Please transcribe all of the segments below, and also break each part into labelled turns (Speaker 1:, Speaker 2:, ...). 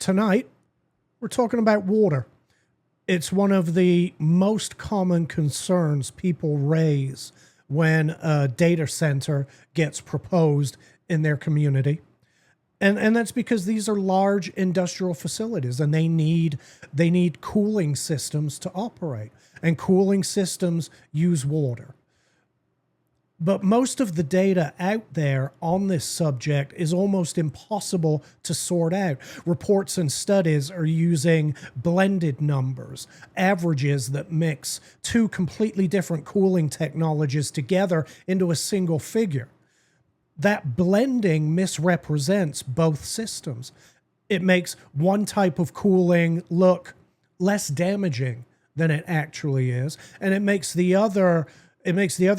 Speaker 1: tonight, we're talking about water. It's one of the most common concerns people raise when a data center gets proposed in their community. And that's because these are large industrial facilities and they need cooling systems to operate. And cooling systems use water. But most of the data out there on this subject is almost impossible to sort out. Reports and studies are using blended numbers, averages that mix two completely different cooling technologies together into a single figure. That blending misrepresents both systems. It makes one type of cooling look less damaging than it actually is, and it makes the other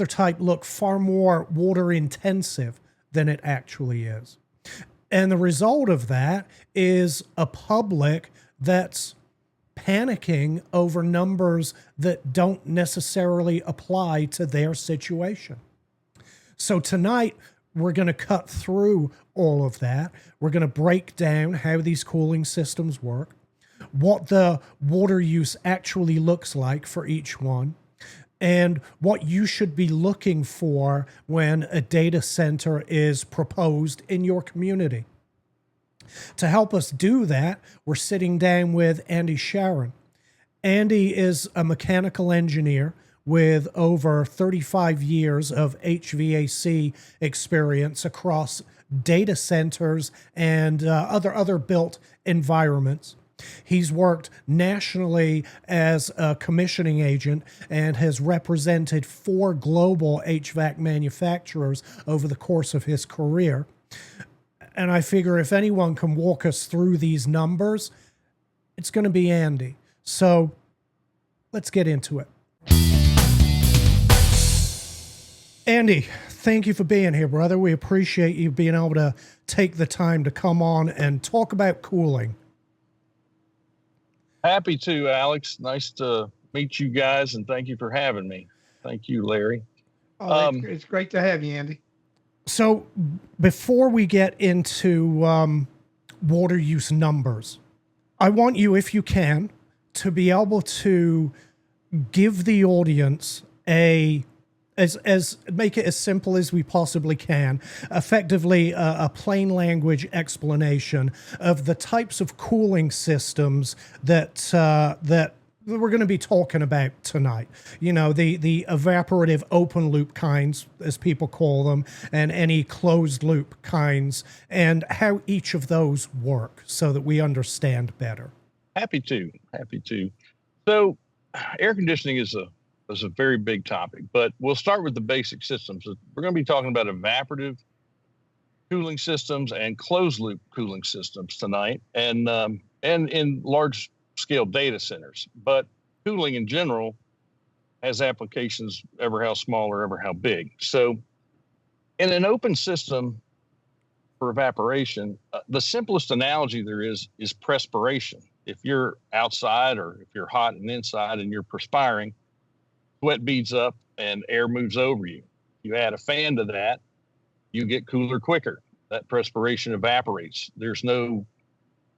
Speaker 1: type look far more water intensive than it actually is. And the result of that is a public that's panicking over numbers that don't necessarily apply to their situation. So tonight, we're going to cut through all of that. We're going to break down how these cooling systems work, what the water use actually looks like for each one, and what you should be looking for when a data center is proposed in your community. To help us do that, we're sitting down with Andy Charron. Andy is a mechanical engineer with over 35 years of HVAC experience across data centers and other built environments. He's worked nationally as a commissioning agent and has represented 4 global HVAC manufacturers over the course of his career. And I figure if anyone can walk us through these numbers, it's going to be Andy. So let's get into it. Andy, thank you for being here, brother. We appreciate you being able to take the time to come on and talk about cooling.
Speaker 2: Happy to, Alex. Nice to meet you guys, and thank you for having me. Thank you, Larry.
Speaker 3: It's great to have you, Andy.
Speaker 1: So before we get into water use numbers, I want you, if you can, to be able to give the audience make it as simple as we possibly can, effectively a plain language explanation of the types of cooling systems that we're going to be talking about tonight. You know, the evaporative open loop kinds, as people call them, and any closed loop kinds, and how each of those work so that we understand better.
Speaker 2: Happy to. So air conditioning is a very big topic, but we'll start with the basic systems. We're going to be talking about evaporative cooling systems and closed loop cooling systems tonight, and in large scale data centers. But cooling in general has applications ever how small or ever how big. So in an open system for evaporation, the simplest analogy there is perspiration. If you're outside or if you're hot and inside and you're perspiring, sweat beads up and air moves over you. You add a fan to that, you get cooler quicker. That perspiration evaporates. There's no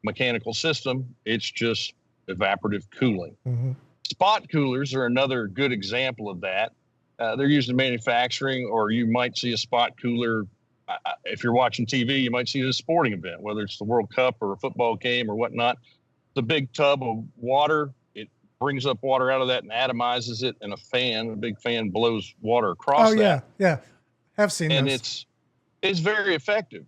Speaker 2: mechanical system. It's just evaporative cooling. Mm-hmm. Spot coolers are another good example of that. They're used in manufacturing, or you might see a spot cooler. If you're watching TV, you might see it at a sporting event, whether it's the World Cup or a football game or whatnot. It's a big tub of water. Brings up water out of that and atomizes it, and a big fan blows water across that.
Speaker 1: Yeah. I've seen
Speaker 2: and
Speaker 1: those.
Speaker 2: It's very effective.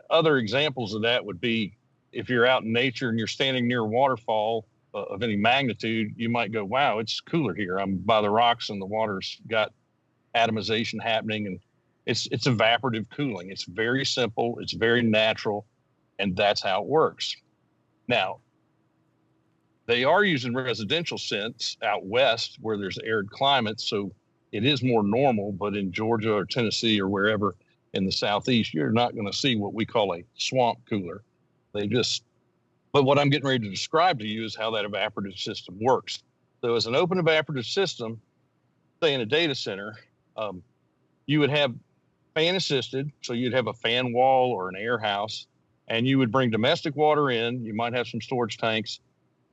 Speaker 2: Other examples of that would be if you're out in nature and you're standing near a waterfall of any magnitude, you might go, wow, it's cooler here. I'm by the rocks and the water's got atomization happening, and it's evaporative cooling. It's very simple. It's very natural, and that's how it works. Now, they are used in residential sense out west where there's arid climates, so it is more normal. But in Georgia or Tennessee or wherever in the southeast, you're not going to see what we call a swamp cooler. But what I'm getting ready to describe to you is how that evaporative system works. So as an open evaporative system, say in a data center, you would have fan assisted. So you'd have a fan wall or an air house. and you would bring domestic water in. You might have some storage tanks,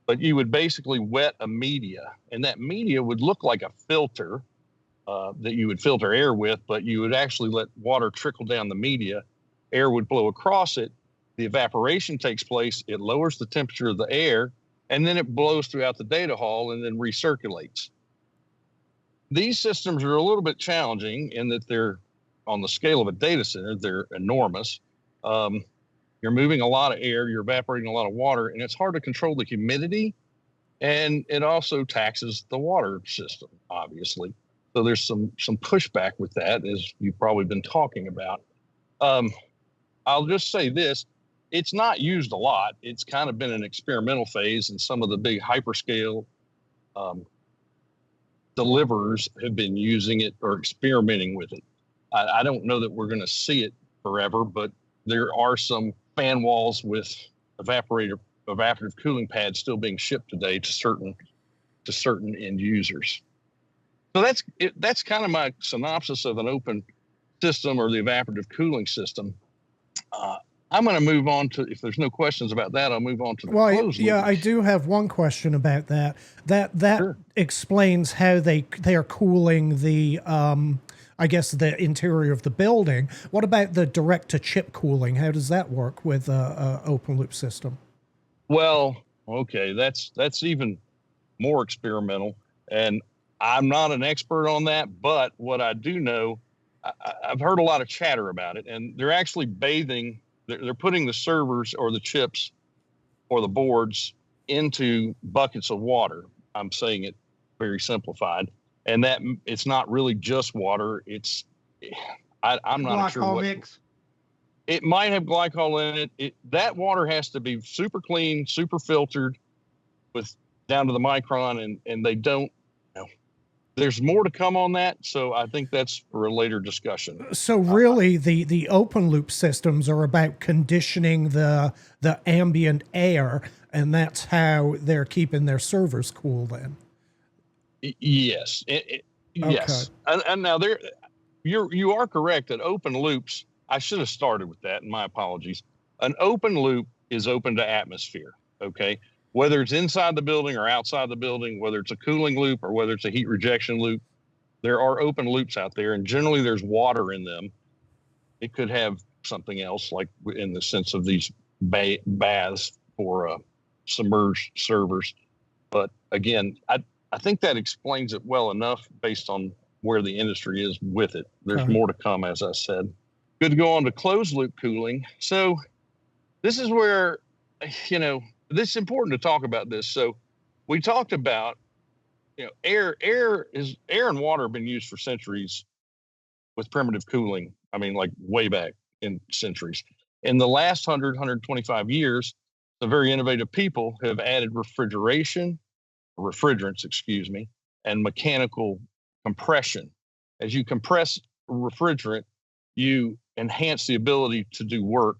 Speaker 2: but you would basically wet a media, and that media would look like a filter that you would filter air with, but you would actually let water trickle down the media. Air would blow across it. The evaporation takes place. It lowers the temperature of the air, and then it blows throughout the data hall and then recirculates. These systems are a little bit challenging in that they're on the scale of a data center. They're enormous. You're moving a lot of air, you're evaporating a lot of water, and it's hard to control the humidity. And it also taxes the water system, obviously. So there's some pushback with that, as you've probably been talking about. I'll just say this. It's not used a lot. It's kind of been an experimental phase, and some of the big hyperscale deliverers have been using it or experimenting with it. I don't know that we're going to see it forever, but there are some fan walls with evaporative cooling pads still being shipped today to certain end users. So that's kind of my synopsis of an open system or the evaporative cooling system. I'm going to move on to, if there's no questions about that, I'll move on to the closed loop.
Speaker 1: Yeah, I do have one question about that. That sure. Explains how they are cooling the, I guess, the interior of the building. What about the direct-to-chip cooling? How does that work with a open loop system?
Speaker 2: Well, okay, that's even more experimental, and I'm not an expert on that, but what I do know, I've heard a lot of chatter about it, and they're actually they're putting the servers or the chips or the boards into buckets of water. I'm saying it very simplified, and that it's not really just water. I'm not sure what mix. It might have glycol in it. That water has to be super clean, super filtered, with down to the micron, and they don't. There's more to come on that, so I think that's for a later discussion.
Speaker 1: So really, the open loop systems are about conditioning the ambient air, and that's how they're keeping their servers cool. Then,
Speaker 2: yes, yes. And now you are correct that open loops. I should have started with that, and my apologies. An open loop is open to atmosphere. Okay. Whether it's inside the building or outside the building, whether it's a cooling loop or whether it's a heat rejection loop, there are open loops out there, and generally there's water in them. It could have something else, like in the sense of these baths for submerged servers. But again, I think that explains it well enough based on where the industry is with it. There's more to come, as I said. Good to go on to closed loop cooling. So this is where, this is important to talk about this. So we talked about, air and water have been used for centuries with primitive cooling. I mean, like way back in centuries. In the last 125 years, the very innovative people have added refrigerants, and mechanical compression. As you compress refrigerant, you enhance the ability to do work,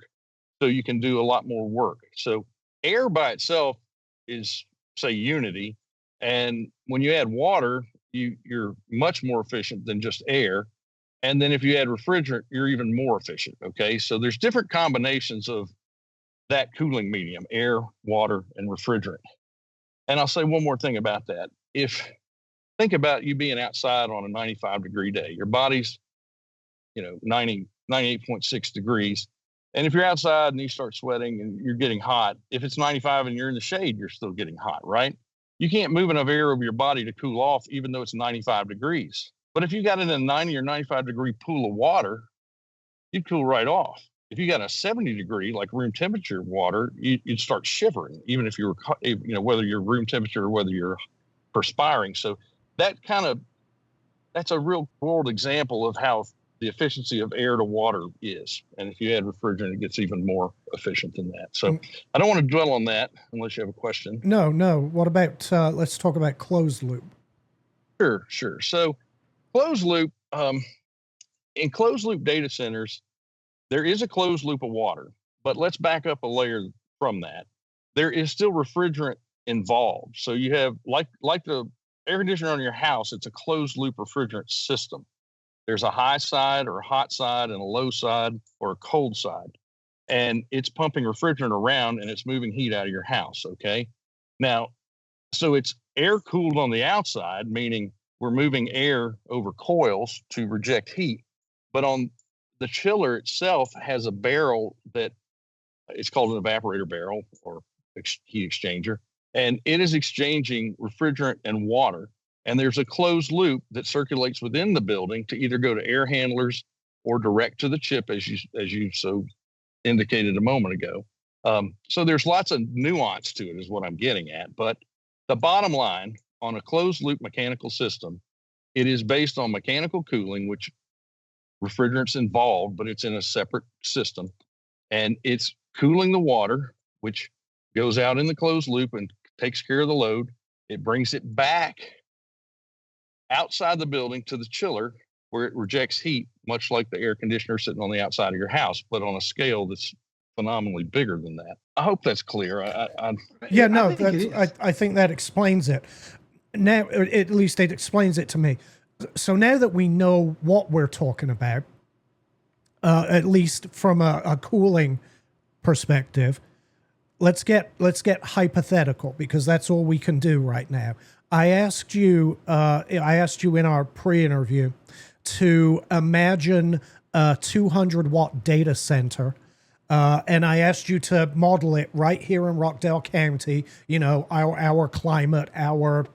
Speaker 2: so you can do a lot more work. So air by itself is, say, unity. And when you add water, you're much more efficient than just air. And then if you add refrigerant, you're even more efficient. Okay. So there's different combinations of that cooling medium: air, water, and refrigerant. And I'll say one more thing about that. Think about you being outside on a 95-degree day. Your body's, 98.6 degrees. And if you're outside and you start sweating and you're getting hot, if it's 95 and you're in the shade, you're still getting hot, right? You can't move enough air over your body to cool off, even though it's 95 degrees. But if you got in a 90 or 95 degree pool of water, you'd cool right off. If you got a 70 degree, like room temperature water, you'd start shivering, even if you were, whether you're room temperature or whether you're perspiring. So that's a real world example of how the efficiency of air to water is. And if you add refrigerant, it gets even more efficient than that. So I don't want to dwell on that unless you have a question.
Speaker 1: No. What about, let's talk about closed loop.
Speaker 2: Sure. So closed loop, in closed loop data centers, there is a closed loop of water, but let's back up a layer from that. There is still refrigerant involved. So you have, like the air conditioner on your house, it's a closed loop refrigerant system. There's a high side or a hot side and a low side or a cold side. and it's pumping refrigerant around and it's moving heat out of your house. Okay. Now, so it's air cooled on the outside, meaning we're moving air over coils to reject heat. But on the chiller itself has a barrel that it's called an evaporator barrel or heat exchanger, and it is exchanging refrigerant and water. And there's a closed loop that circulates within the building to either go to air handlers or direct to the chip, as you so indicated a moment ago. So there's lots of nuance to it, is what I'm getting at. But the bottom line, on a closed loop mechanical system, it is based on mechanical cooling, which refrigerant's involved, but it's in a separate system. And it's cooling the water, which goes out in the closed loop and takes care of the load. It brings it back outside the building to the chiller where it rejects heat, much like the air conditioner sitting on the outside of your house, but on a scale that's phenomenally bigger than that. I hope that's clear.
Speaker 1: Yeah, no, I think that explains it. Now, at least it explains it to me. So now that we know what we're talking about, at least from a cooling perspective, let's get hypothetical, because that's all we can do right now. I asked you in our pre-interview to imagine a 200-watt data center, and I asked you to model it right here in Rockdale County. You know, our climate, our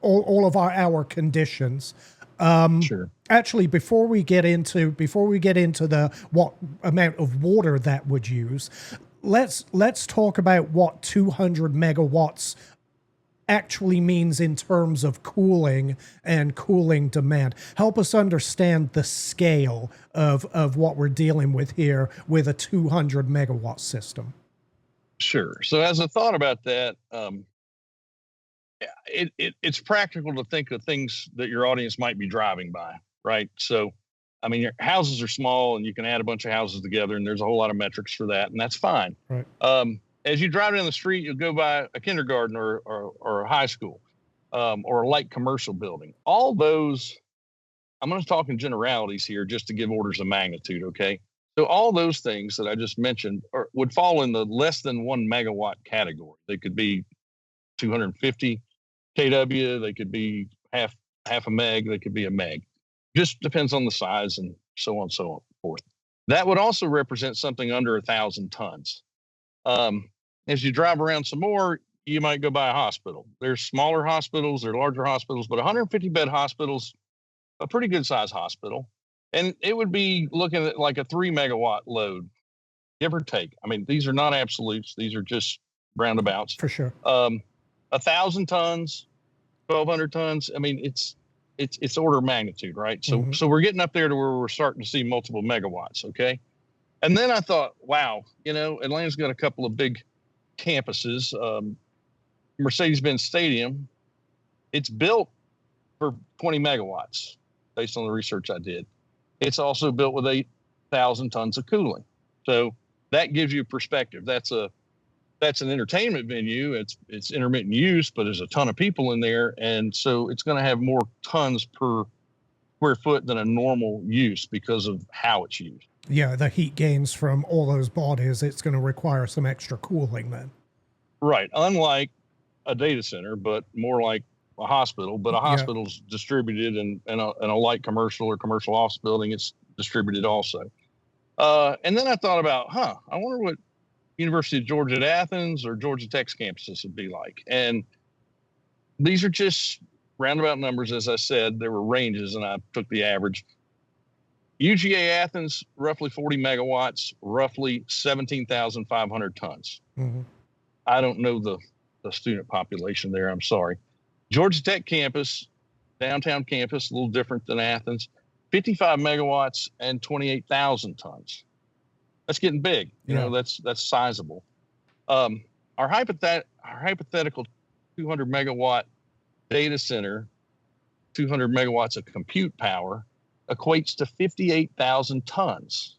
Speaker 1: all of our conditions.
Speaker 2: Sure.
Speaker 1: Actually, before we get into the what amount of water that would use, let's talk about what 200 megawatts actually means in terms of cooling and cooling demand. Help us understand the scale of what we're dealing with here with a 200 megawatt system.
Speaker 2: Sure. So as I thought about that, it's practical to think of things that your audience might be driving by, right? So, I mean, your houses are small and you can add a bunch of houses together, and there's a whole lot of metrics for that, and that's fine.
Speaker 1: Right.
Speaker 2: As you drive down the street, you'll go by a kindergarten or a high school, or a light commercial building. All those, I'm going to talk in generalities here just to give orders of magnitude, okay? So all those things that I just mentioned would fall in the less than 1 megawatt category. They could be 250 kW, they could be half a meg, they could be a meg. Just depends on the size and so on and so forth. That would also represent something under 1,000 tons. As you drive around some more, you might go by a hospital. There's smaller hospitals, there are larger hospitals, but 150 bed hospitals, a pretty good size hospital. And it would be looking at like a 3 megawatt load, give or take. I mean, these are not absolutes. These are just roundabouts.
Speaker 1: For sure.
Speaker 2: 1,000 tons, 1,200 tons. I mean, it's order of magnitude, right? So, So we're getting up there to where we're starting to see multiple megawatts. Okay. And then I thought, wow, Atlanta's got a couple of big campuses. Mercedes-Benz Stadium, it's built for 20 megawatts based on the research I did. It's also built with 8,000 tons of cooling. So that gives you perspective. That's an entertainment venue. It's intermittent use, but there's a ton of people in there. And so it's going to have more tons per square foot than a normal use because of how it's used.
Speaker 1: Yeah, the heat gains from all those bodies, it's going to require some extra cooling then.
Speaker 2: Right. Unlike a data center, but more like a hospital. But a hospital's distributed, and a light commercial or commercial office building, it's distributed also. And then I thought about, I wonder what University of Georgia at Athens or Georgia Tech's campuses would be like. And these are just roundabout numbers. As I said, there were ranges, and I took the average. UGA Athens, roughly 40 megawatts, roughly 17,500 tons. Mm-hmm. I don't know the student population there. I'm sorry. Georgia Tech campus, downtown campus, a little different than Athens, 55 megawatts and 28,000 tons. That's getting big. You know, that's sizable. Our hypothetical 200 megawatt data center, 200 megawatts of compute power, equates to 58,000 tons.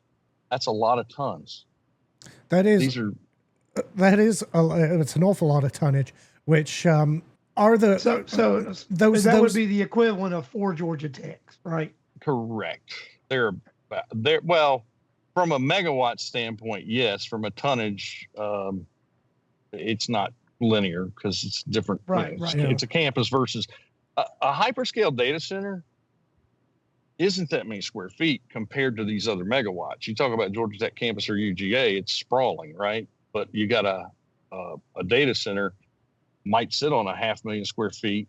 Speaker 2: That's a lot of tons.
Speaker 1: It's an awful lot of tonnage, which are the those
Speaker 3: would be the equivalent of 4 Georgia Techs, right?
Speaker 2: Correct. From from a megawatt standpoint, yes. From a tonnage, it's not linear because it's different.
Speaker 3: Right,
Speaker 2: It's a campus versus a hyperscale data center. Isn't that many square feet compared to these other megawatts? You talk about Georgia Tech campus or UGA, it's sprawling, right? But you got a data center might sit on 500,000 square feet,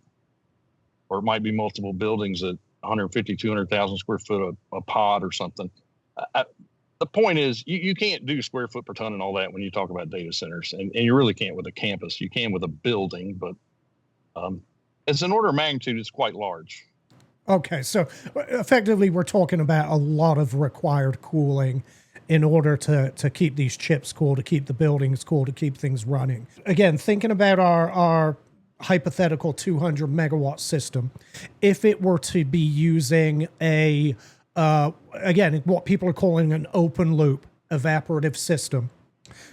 Speaker 2: or it might be multiple buildings at 150, 200,000 square foot a pod or something. The point is, you can't do square foot per ton and all that when you talk about data centers, and you really can't with a campus. You can with a building, but as an order of magnitude, it's quite large.
Speaker 1: Okay, so effectively we're talking about a lot of required cooling in order to keep these chips cool, to keep the buildings cool, to keep things running. Again, thinking about our hypothetical 200 megawatt system, if it were to be using a, again, what people are calling an open loop evaporative system,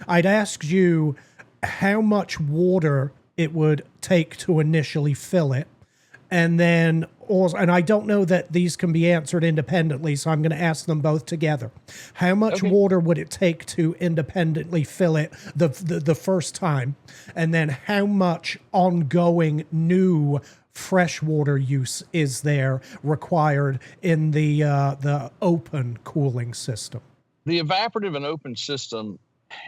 Speaker 1: I'd ask you how much water it would take to initially fill it. And then, and I don't know that these can be answered independently, so I'm going to ask them both together. How much water would it take to independently fill it the first time? And then how much ongoing new freshwater use is there required in the open cooling system?
Speaker 2: The evaporative and open system,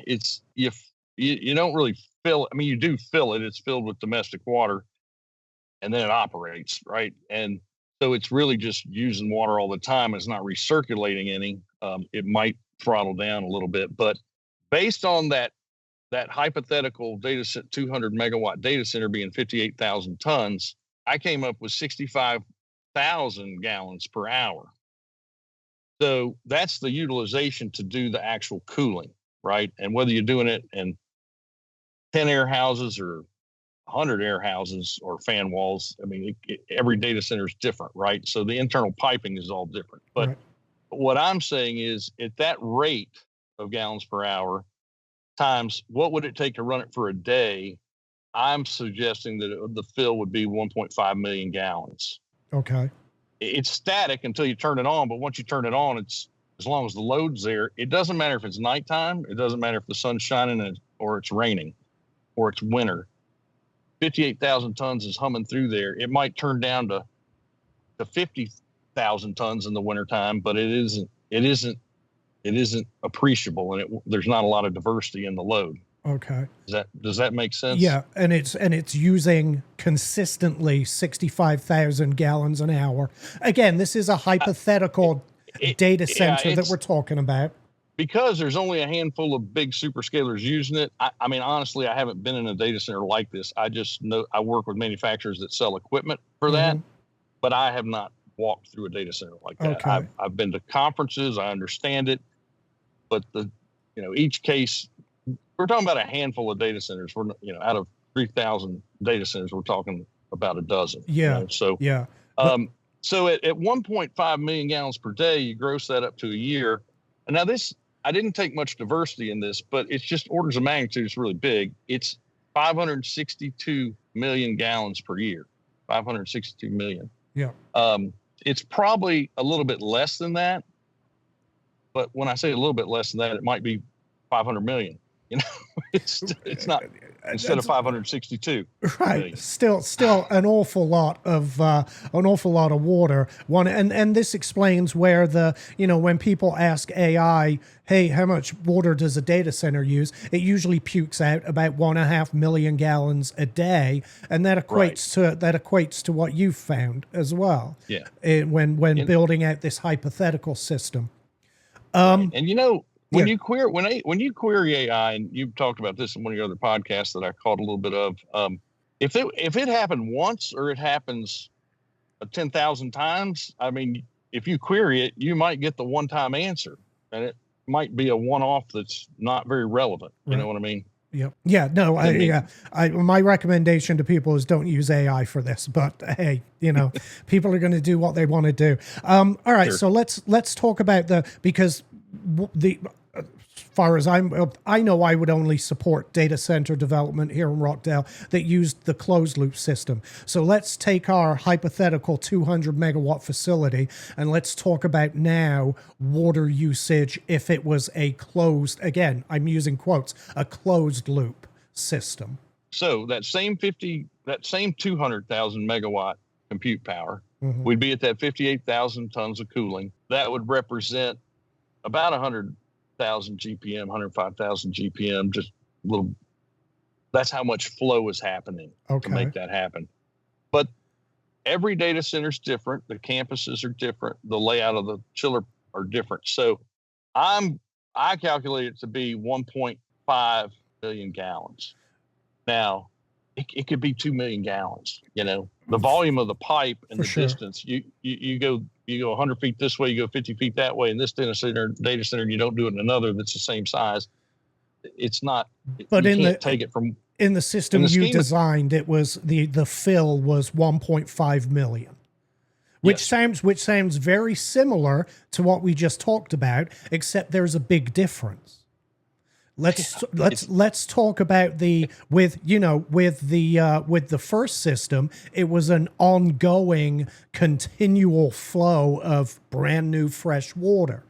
Speaker 2: it's you don't really fill it. I mean, you do fill it. It's filled with domestic water, and then it operates, right? And so it's really just using water all the time. It's not recirculating any. It might throttle down a little bit, but based on that hypothetical data set, 200 megawatt data center being 58,000 tons, I came up with 65,000 gallons per hour. So that's the utilization to do the actual cooling, right? And whether you're doing it in 10 air houses or 100 air houses or fan walls, I mean, every data center is different, right? So the internal piping is all different. But
Speaker 1: right.
Speaker 2: What I'm saying is, at that rate of gallons per hour times what would it take to run it for a day, I'm suggesting that the fill would be 1.5 million gallons.
Speaker 1: Okay.
Speaker 2: It's static until you turn it on, but once you turn it on, it's, as long as the load's there, it doesn't matter if it's nighttime, it doesn't matter if the sun's shining or it's raining or it's winter. 58,000 tons is humming through there. It might turn down to 50,000 tons in the wintertime, but it isn't appreciable, and there's not a lot of diversity in the load.
Speaker 1: Okay.
Speaker 2: Does that make sense?
Speaker 1: Yeah, and it's using consistently 65,000 gallons an hour. Again, this is a hypothetical data center that we're talking about.
Speaker 2: Because there's only a handful of big superscalers using it. I mean, honestly, I haven't been in a data center like this. I just know I work with manufacturers that sell equipment for that, but I have not walked through a data center like that.
Speaker 1: Okay.
Speaker 2: I've been to conferences. I understand it, but each case, we're talking about a handful of data centers. We're, out of 3,000 data centers, we're talking about a dozen.
Speaker 1: Yeah.
Speaker 2: So
Speaker 1: yeah.
Speaker 2: So at 1.5 million gallons per day, you gross that up to a year. And now I didn't take much diversity in this, but it's just orders of magnitude. It's really big. It's 562 million gallons per year. 562 million.
Speaker 1: Yeah.
Speaker 2: It's probably a little bit less than that. But when I say a little bit less than that, it might be 500 million. It's not instead of 562.
Speaker 1: Right.
Speaker 2: Million.
Speaker 1: Still an awful lot of water. And this explains where when people ask AI, hey, how much water does a data center use? It usually pukes out about 1.5 million gallons a day, and that equates to what you've found as well.
Speaker 2: Yeah.
Speaker 1: When building out this hypothetical system.
Speaker 2: And when you query AI, and you've talked about this in one of your other podcasts that I caught a little bit of, if it happened once or it happens 10,000 times, I mean, if you query it, you might get the one-time answer, and it might be a one-off that's not very relevant. You know what I mean? Yep.
Speaker 1: Yeah. No. My recommendation to people is don't use AI for this. But hey, people are going to do what they want to do. All right. Sure. So let's talk about because far as I know, I would only support data center development here in Rockdale that used the closed loop system. So let's take our hypothetical 200 megawatt facility and let's talk about now water usage if it was a closed, again, I'm using quotes, a closed loop system.
Speaker 2: So that same 200,000 megawatt compute power, we'd be at that 58,000 tons of cooling. That would represent about 100,000 GPM, 105,000 GPM, just a little. That's how much flow is happening to make that happen. But every data center is different. The campuses are different. The layout of the chiller are different. So I calculate it to be 1.5 million gallons. Now, it could be 2 million gallons. You know, the volume of the pipe and the distance. You go 100 feet this way, you go 50 feet that way. In this data center, you don't do it in another that's the same size. It's not. But you can't take it from
Speaker 1: in the system you designed. It was the fill was 1.5 million. Which sounds very similar to what we just talked about, except there's a big difference. Let's talk about with the first system, it was an ongoing continual flow of brand new fresh water.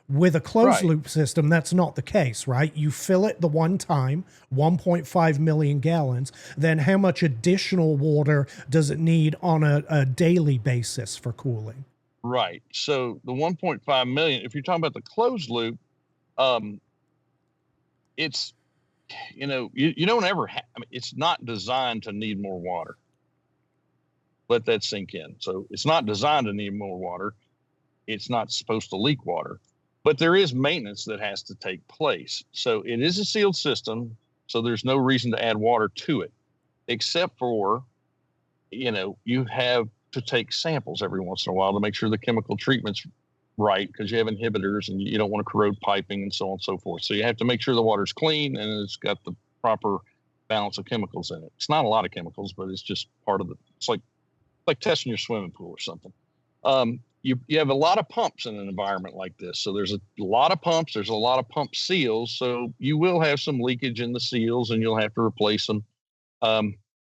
Speaker 1: With a closed loop system, that's not the case, right? You fill it the one time, 1.5 million gallons. Then how much additional water does it need on a daily basis for cooling?
Speaker 2: Right. So the 1.5 million, if you're talking about the closed loop, it's, you don't ever it's not designed to need more water. Let that sink in. So it's not designed to need more water. It's not supposed to leak water, but there is maintenance that has to take place. So it is a sealed system. So there's no reason to add water to it, except for, you have to take samples every once in a while to make sure the chemical treatment's right, because you have inhibitors and you don't want to corrode piping and so on and so forth. So you have to make sure the water's clean and it's got the proper balance of chemicals in it. It's not a lot of chemicals, but it's just part of it's like testing your swimming pool or something. You have a lot of pumps in an environment like this. So there's a lot of pumps, there's a lot of pump seals. So you will have some leakage in the seals and you'll have to replace them.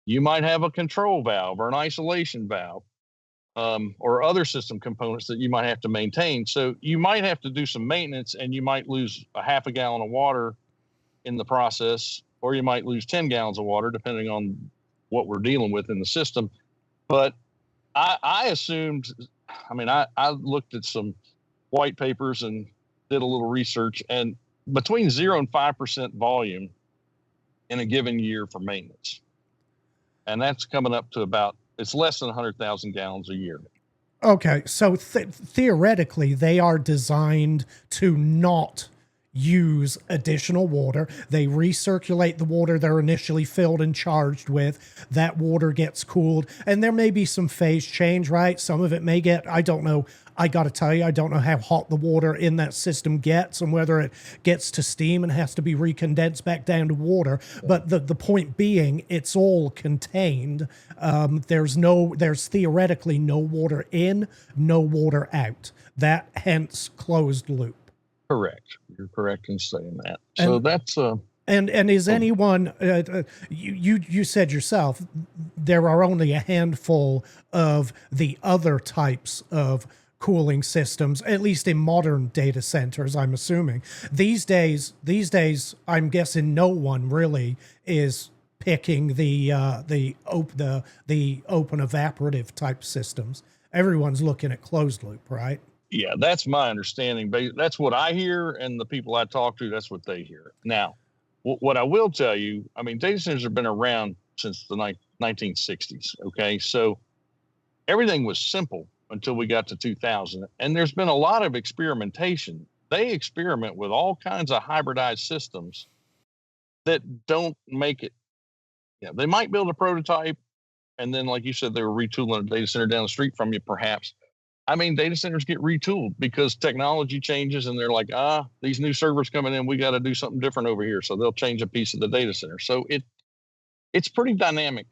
Speaker 2: You might have a control valve or an isolation valve. Or other system components that you might have to maintain. So you might have to do some maintenance and you might lose a half a gallon of water in the process, or you might lose 10 gallons of water, depending on what we're dealing with in the system. But I assumed, I looked at some white papers and did a little research, and between 0 and 5% volume in a given year for maintenance. And that's coming up to it's less than 100,000 gallons a year.
Speaker 1: Okay, so theoretically, they are designed to not use additional water. They recirculate the water they're initially filled and charged with. That water gets cooled, and there may be some phase change, right? Some of it may get, I don't know. I got to tell you, I don't know how hot the water in that system gets and whether it gets to steam and has to be recondensed back down to water. But the point being, it's all contained. There's theoretically no water in, no water out. That hence closed loop.
Speaker 2: Correct. You're correct in saying that. So that's
Speaker 1: And is anyone, you said yourself, there are only a handful of the other types of cooling systems, at least in modern data centers, I'm assuming. These days, I'm guessing no one really is picking the open evaporative type systems. Everyone's looking at closed loop, right?
Speaker 2: Yeah, that's my understanding. That's what I hear, and the people I talk to, that's what they hear. Now, what I will tell you, data centers have been around since the 1960s, okay? So everything was simple until we got to 2000. And there's been a lot of experimentation. They experiment with all kinds of hybridized systems that don't make it. They might build a prototype, and then, like you said, they were retooling a data center down the street from you, perhaps. Data centers get retooled because technology changes, and they're like, these new servers coming in, we got to do something different over here. So they'll change a piece of the data center. So it's pretty dynamic,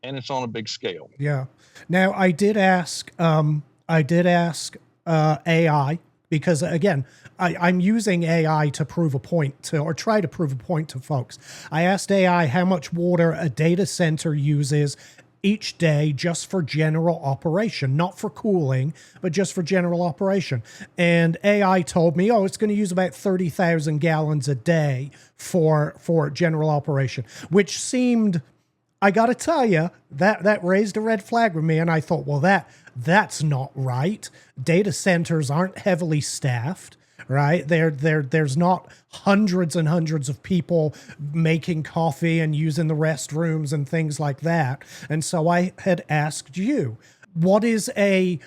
Speaker 2: and it's on a big scale.
Speaker 1: Yeah. Now, I did ask AI because again, I'm using AI to prove a point to, or try to prove a point to folks. I asked AI how much water a data center uses each day just for general operation, not for cooling, but just for general operation. And AI told me, oh, it's going to use about 30,000 gallons a day for general operation, which seemed, I got to tell you, that raised a red flag with me. And I thought, well, that's not right. Data centers aren't heavily staffed, right? There's not hundreds and hundreds of people making coffee and using the restrooms and things like that. And so I had asked you, what is a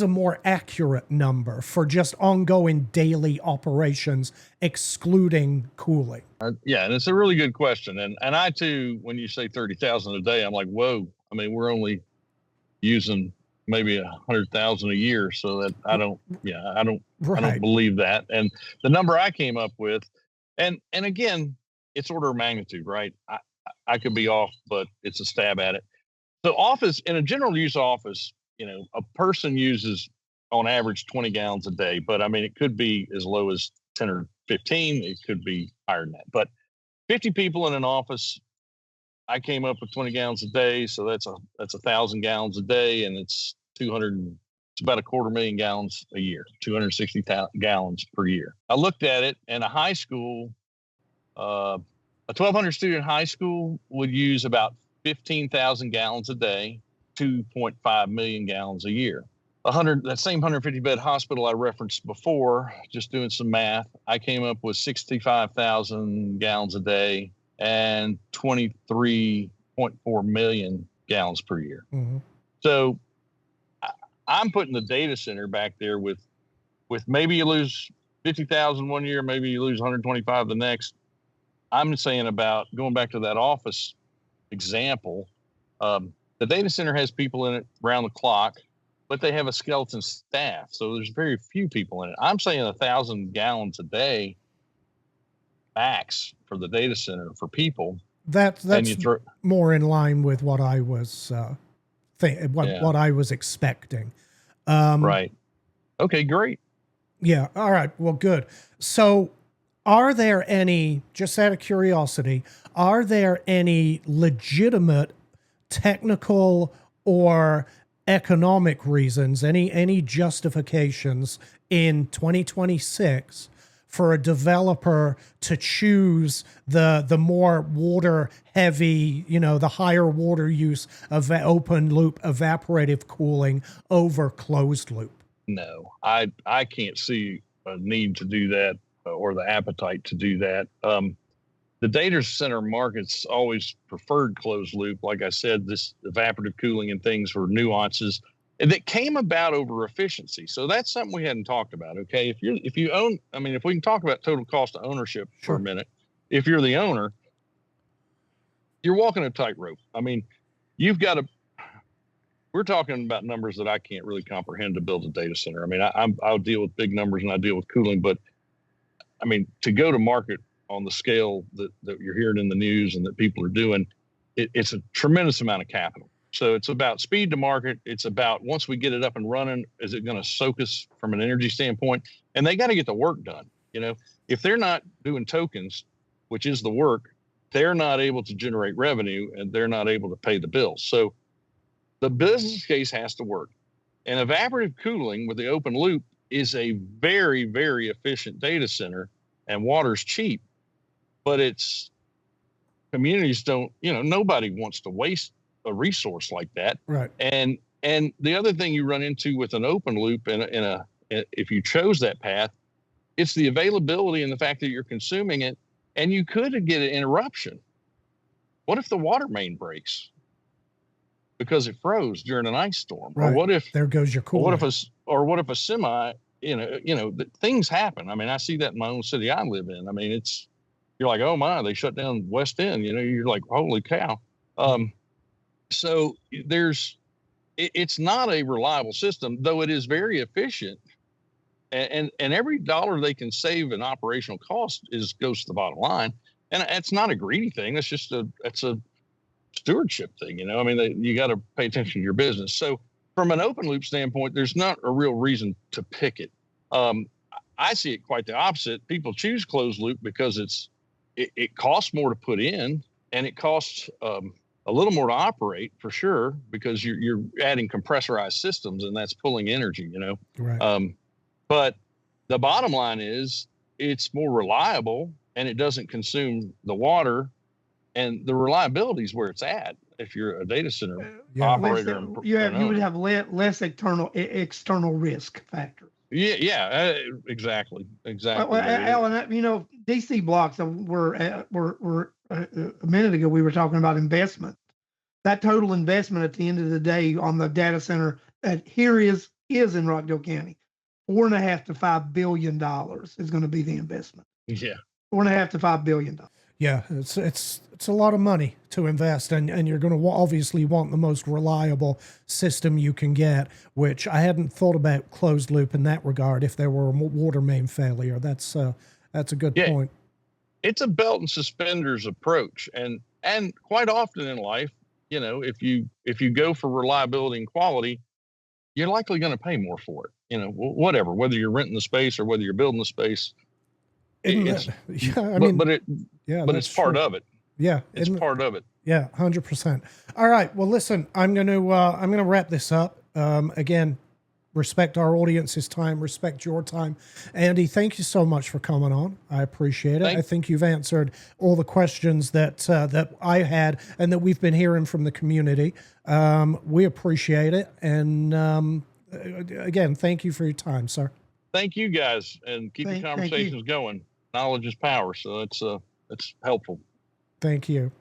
Speaker 1: more accurate number for just ongoing daily operations, excluding cooling?
Speaker 2: Yeah, and it's a really good question. And I too, when you say 30,000 a day, I'm like, whoa. I mean, we're only using maybe 100,000 a year. So that I don't believe that. And the number I came up with, and again, it's order of magnitude, right? I could be off, but it's a stab at it. So office, in a general use office, a person uses on average 20 gallons a day, but I mean, it could be as low as 10 or 15. It could be higher than that, but 50 people in an office, I came up with 20 gallons a day. So that's 1,000 gallons a day, and it's about 250,000 gallons a year, 260 gallons per year. I looked at it, and a high school, a 1,200 student high school would use about 15,000 gallons a day, 2.5 million gallons a year. That same 150 bed hospital I referenced before, just doing some math, I came up with 65,000 gallons a day and 23.4 million gallons per year. Mm-hmm. So I'm putting the data center back there with maybe you lose 50,000 one year, maybe you lose 125 the next. I'm saying about going back to that office example, the data center has people in it around the clock, but they have a skeleton staff. So there's very few people in it. I'm saying 1,000 gallons a day max for the data center for people.
Speaker 1: That's more in line with what I was what I was expecting.
Speaker 2: Right. Okay, great.
Speaker 1: Yeah. All right. Well, good. So are there any, just out of curiosity, are there any legitimate technical or economic reasons, any justifications in 2026 for a developer to choose the more water heavy, the higher water use of open loop evaporative cooling over closed loop?
Speaker 2: No, I can't see a need to do that or the appetite to do that. The data center market's always preferred closed loop. Like I said, this evaporative cooling and things were nuances that came about over efficiency. So that's something we hadn't talked about. Okay. If you own, if we can talk about total cost of ownership for a minute, if you're the owner, you're walking a tightrope. We're talking about numbers that I can't really comprehend to build a data center. I'll deal with big numbers and I deal with cooling, but to go to market on the scale that you're hearing in the news and that people are doing, it's a tremendous amount of capital. So it's about speed to market. It's about, once we get it up and running, is it going to soak us from an energy standpoint? And they got to get the work done. If they're not doing tokens, which is the work, they're not able to generate revenue and they're not able to pay the bills. So the business case has to work. And evaporative cooling with the open loop is a very, very efficient data center, and water's cheap, but communities don't, nobody wants to waste a resource like that.
Speaker 1: Right.
Speaker 2: And the other thing you run into with an open loop if you chose that path, it's the availability and the fact that you're consuming it, and you could get an interruption. What if the water main breaks because it froze during an ice storm?
Speaker 1: Right.
Speaker 2: Or what if
Speaker 1: there goes your cooling?
Speaker 2: What if a semi, things happen. I see that in my own city I live in. You're like, oh my, they shut down West End. You're like, holy cow. So it's not a reliable system, though it is very efficient. And every dollar they can save in operational cost goes to the bottom line. And it's not a greedy thing. It's a stewardship thing. You got to pay attention to your business. So from an open loop standpoint, there's not a real reason to pick it. I see it quite the opposite. People choose closed loop because it costs more to put in, and it costs a little more to operate for sure, because you're adding compressorized systems, and that's pulling energy,
Speaker 1: Right.
Speaker 2: But the bottom line is it's more reliable, and it doesn't consume the water, and the reliability is where it's at. If you're a data center operator,
Speaker 3: you would have less external risk factor.
Speaker 2: Yeah, exactly.
Speaker 3: Well, Alan, DC blocks were a minute ago. We were talking about investment. That total investment at the end of the day on the data center that here is in Rockdale County, $4.5 to $5 billion is going to be the investment.
Speaker 2: Yeah,
Speaker 3: $4.5 to $5 billion.
Speaker 1: Yeah, it's a lot of money to invest, and you're going to obviously want the most reliable system you can get, which I hadn't thought about closed loop in that regard. If there were a water main failure, that's a good point.
Speaker 2: It's a belt and suspenders approach, and quite often in life, if you go for reliability and quality, you're likely going to pay more for it. Whatever, whether you're renting the space or whether you're building the space. It's part of it.
Speaker 1: Yeah,
Speaker 2: it's part of it.
Speaker 1: Yeah, 100%. All right. Well, listen, I'm gonna wrap this up. Again, respect our audience's time, respect your time. Andy, thank you so much for coming on. I appreciate it. I think you've answered all the questions that I had and that we've been hearing from the community. We appreciate it, and again, thank you for your time, sir.
Speaker 2: Thank you, guys, and keep the conversations going. Knowledge is power, so it's helpful.
Speaker 1: Thank you.